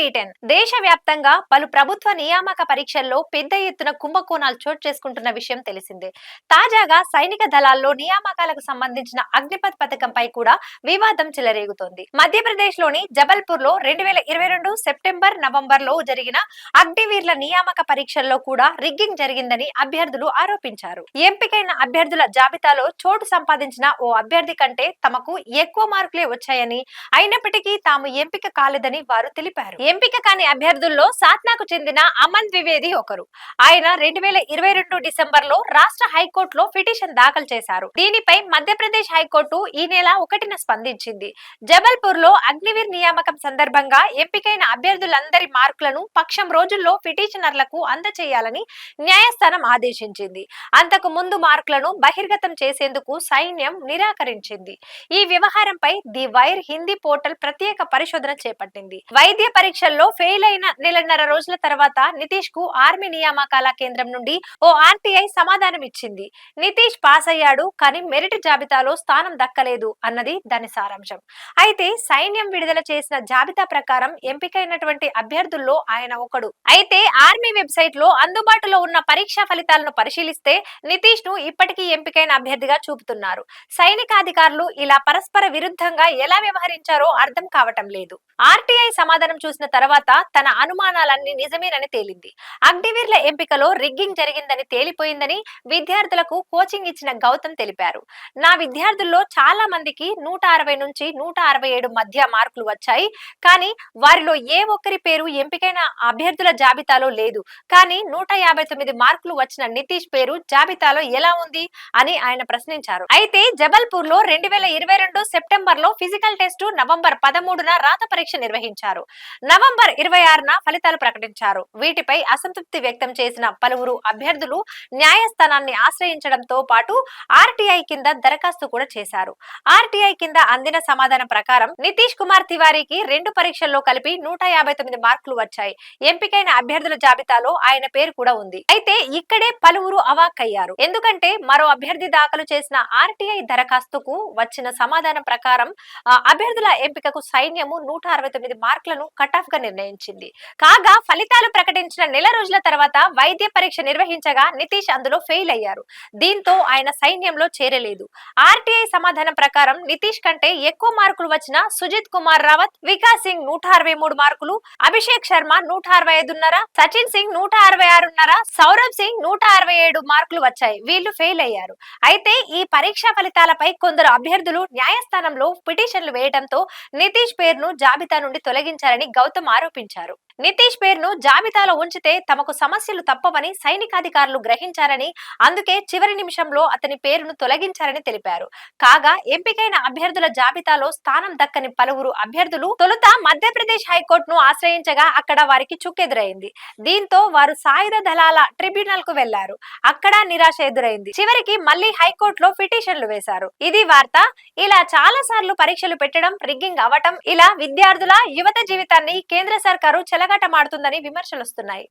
P10 దేశవ్యాప్తంగా పలు ప్రభుత్వ నియామక పరీక్షల్లో పెద్ద ఎత్తున కుంభకోణాలు చోటు చేసుకుంటున్న విషయం తెలిసిందే. తాజాగా సైనిక దళాల్లో నియామకాలకు సంబంధించిన అగ్నిపథ్ పథకంపై కూడా వివాదం చెలరేగుతోంది. మధ్యప్రదేశ్ లోని జబల్పూర్ లో 2022 సెప్టెంబర్ నవంబర్లో జరిగిన అగ్నివీర్ల నియామక పరీక్షల్లో కూడా రిగ్గింగ్ జరిగిందని అభ్యర్థులు ఆరోపించారు. ఎంపికైన అభ్యర్థుల జాబితాలో చోటు సంపాదించిన ఓ అభ్యర్థి కంటే తమకు ఎక్కువ మార్కులే వచ్చాయని, అయినప్పటికీ తాము ఎంపిక కాలేదని వారు తెలిపారు. ఎంపిక కాని అభ్యర్థుల్లో సాత్నాకు చెందిన అమన్ ద్వివేది ఒకరు. ఆయన 2022 డిసెంబర్ లో రాష్ట్ర హైకోర్టులో పిటిషన్ దాఖలు చేశారు. దీనిపై మధ్యప్రదేశ్ హైకోర్టు ఈ నెల 1న స్పందించింది. జబల్పూర్ లో అగ్నివీర్ నియామకం సందర్భంగా ఎంపికైన అభ్యర్థులందరి మార్కులను పక్షం రోజుల్లో పిటిషనర్లకు అందజేయాలని న్యాయస్థానం ఆదేశించింది. అంతకు ముందు మార్కులను బహిర్గతం చేసేందుకు సైన్యం నిరాకరించింది. ఈ వ్యవహారంపై ది వైర్ హిందీ పోర్టల్ ప్రత్యేక పరిశోధన చేపట్టింది. వైద్య పరీక్షల్లో ఫెయిల్ అయిన నెలన్నర రోజుల తర్వాత నితీష్ కు ఆర్మీ నియామకాల కేంద్రం నుండి ఓ ఆర్టీఐ సమాధానం ఇచ్చింది. నితీష్ పాస్ అయ్యాడు, కానీ మెరిట్ జాబితాలో స్థానం దక్కలేదు అన్నది దాని సారాంశం. అయితే సైన్యం విడుదల చేసిన జాబితా ప్రకారం ఎంపికైనటువంటి అభ్యర్థుల్లో ఆయన ఒకడు. అయితే ఆర్మీ వెబ్సైట్ లో అందుబాటులో ఉన్న పరీక్షా ఫలితాలను పరిశీలిస్తే నితీష్ ను ఇప్పటికీ ఎంపికైన అభ్యర్థిగా చూపుతున్నారు. సైనికాధికారులు ఇలా పరస్పర విరుద్ధంగా ఎలా వ్యవహరించారో అర్థం కావటం లేదు. ఆర్టీఐ సమాధానం చూసిన తర్వాత తన అనుమానాలన్నీ నిజమేనని తేలింది. అగ్నివీర్ల ఎంపికలో రిగ్గింగ్ జరిగిందని తేలిపోయిందని విద్యార్థులకు కోచింగ్ ఇచ్చిన గౌతమ్ తెలిపారు. నా విద్యార్థుల్లో చాలా మందికి 160 నుంచి 167 మధ్య మార్కులు వచ్చాయి, కానీ వారిలో ఏ ఒక్కరి పేరు ఎంపికైన అభ్యర్థుల జాబితాలో లేదు. కానీ 159 మార్కులు వచ్చిన నితీష్ పేరు జాబితాలో ఎలా ఉంది అని ఆయన ప్రశ్నించారు. అయితే జబల్పూర్ లో 2022 సెప్టెంబర్ లో ఫిజికల్ టెస్ట్, నవంబర్ 13న రాత పరీక్ష నిర్వహించారు. నవంబర్ 26న ఫలితాలు ప్రకటించారు. వీటిపై అసంతృప్తి వ్యక్తం చేసిన పలువురు అభ్యర్థులు న్యాయస్థానాన్ని ఆశ్రయించడంతో పాటు ఆర్టీఐ కింద దరఖాస్తు కూడా చేశారు. ఆర్టీఐ కింద అందిన సమాధానం ప్రకారం నితీష్ కుమార్ తివారీకి 2 పరీక్షల్లో కలిపి 159 మార్కులు వచ్చాయి. ఎంపికైన అభ్యర్థుల జాబితాలో ఆయన పేరు కూడా ఉంది. అయితే ఇక్కడే పలువురు అవాక్కయ్యారు. ఎందుకంటే మరో అభ్యర్థి దాఖలు చేసిన ఆర్టీఐ దరఖాస్తుకు వచ్చిన సమాధానం ప్రకారం అభ్యర్థుల ఎంపికకు సైన్యము 169 మార్కులను కటాఫ్ గా నిర్ణయించింది. కాగా ఫలితాలు ప్రకటించిన నెల రోజుల తర్వాత వైద్య పరీక్ష నిర్వహించగా నితీష్ అందులో ఫెయిల్ అయ్యారు. దీంతో ఆయన సైన్యంలో చేరలేదు. ఆర్టీఐ సమాధానం ప్రకారం నితీష్ కంటే ఎక్కువ మార్కులు వచ్చిన సుజిత్ కుమార్ రావత్, వికాస్ సింగ్ 163 మార్కులు, అభిషేక్ శర్మ 165.5, సచిన్ సింగ్ 166.5, సౌరభ్ సింగ్ 167 మార్కులు వచ్చాయి. వీళ్ళు ఫెయిల్ అయ్యారు. అయితే ఈ పరీక్షా ఫలితాలపై కొందరు అభ్యర్థులు న్యాయస్థానంలో పిటిషన్లు వేయడంతో నితీష్ పేరును జాబితా నుండి తొలగించారని గౌతమ్ ఆరోపించారు. నితీష్ పేరును జాబితాలో ఉంచితే తమకు సమస్యలు తప్పవని సైనికాధికారులు గ్రహించారని, అందుకే చివరి నిమిషంలో అతని పేరును తొలగించారని తెలిపారు. కాగా ఎంపికైన అభ్యర్థుల జాబితాలో స్థానం దక్కని పలువురు అభ్యర్థులు తొలుత మధ్యప్రదేశ్ హైకోర్టును ఆశ్రయించగా అక్కడ వారికి చుక్కెదురైంది. దీంతో వారు సాయుధ దళాల ట్రిబ్యునల్ కు వెళ్లారు. అక్కడ నిరాశ ఎదురైంది. చివరికి మళ్లీ హైకోర్టులో పిటిషన్లు వేశారు. ఇది వార్త. ఇలా చాలా సార్లు పరీక్షలు పెట్టడం, రిగ్గింగ్ అవటం, ఇలా విద్యార్థుల యువత జీవితాన్ని కేంద్ర సర్కారు చెలగాటమాడుతుందని విమర్శలు వస్తున్నాయి.